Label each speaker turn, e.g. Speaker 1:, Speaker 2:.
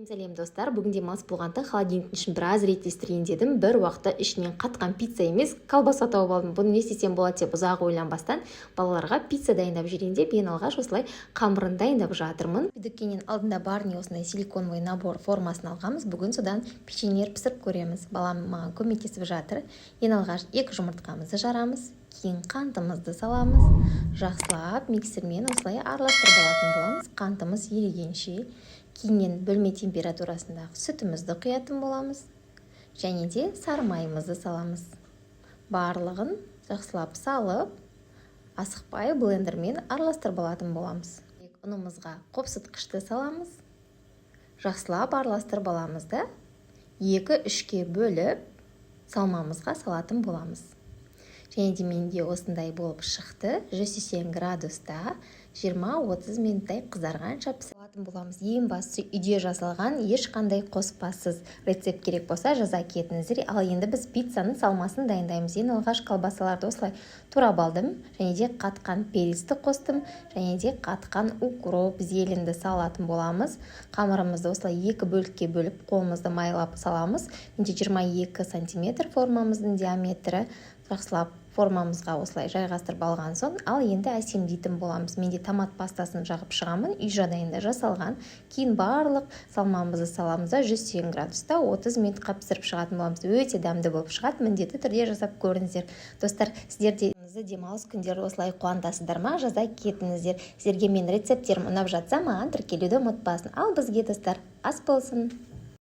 Speaker 1: Сәлем достар, бүгін демалыс болғанда холодильниктің ішін біраз реттестірейін дедім. Бір уақытта ішінен қатқан пицца емес, колбаса тауып алдым. Бұны не істесем болады деп ұзақ ойланбастан балаларға пицца дайындап жүрейін деп ең алғаш осылай қамырын дайындап жатырмын. Дүкеннен алдында барни осындай силиконовый набор формасын алғанбыз. Бүгін содан печенье пісіріп көреміз. Балам маған көмектесіп жатыр. Ең алғаш 2 жұмыртқамызды жарамыз. Кейін қантымызды саламыз. Жақсылап миксермен осылай араластырып алатын боламыз. Қантымыз ерігенше. Кейіннен бөлме температурасындағы сүтімізді құятын боламыз. Және де сары майымызды саламыз. Барлығын жақсылап салып, асықпай блендермен араластырып алатын боламыз. Ұнымызға қопсытқышты саламыз. Жақсылап араластырып аламыз да 2-3-ке бөліп салмамызға салатын боламыз. Және де менде осындай болып шықты. 180 градуста 20-30 минуттай қызарғанша пісіретін боламыз. Ең бастысы үйде жасалған, ешқандай қоспасыз. Рецепт керек болса жаза кетіңіздер. Ал енді біз пиццаның салмасын дайындаймыз. Ең алғаш колбасаларды осылай турап алдым. Және де қатқан перецті қостым. Және де қатқан укроп, зеленді салатын боламыз. Қамырымызды осылай 2 бөлікке бөліп, қолымызды майлап саламыз. Менде 22 см формамыздың диаметрі. Жақсылап формамызға осылай жайғастырып алған соң, ал енді әсемдейтін боламыз. Менде томат пастасын жағып шығамын, үй жағдайында жасалған. Кейін барлық салмамызды саламыз да 180 градуста 30 минутқа пісіріп шығатын боламыз. Өте дәмді болып шығады, міндетті түрде жасап көріңіздер. Достар, сіздер де демалыс күндері осылай қуантасыздар ма? Жаза кетіңіздер. Сіздерге мен рецепттерім ұнап жатса, маған тіркелуді ұмытпасын. Ал бізге достар ас болсын.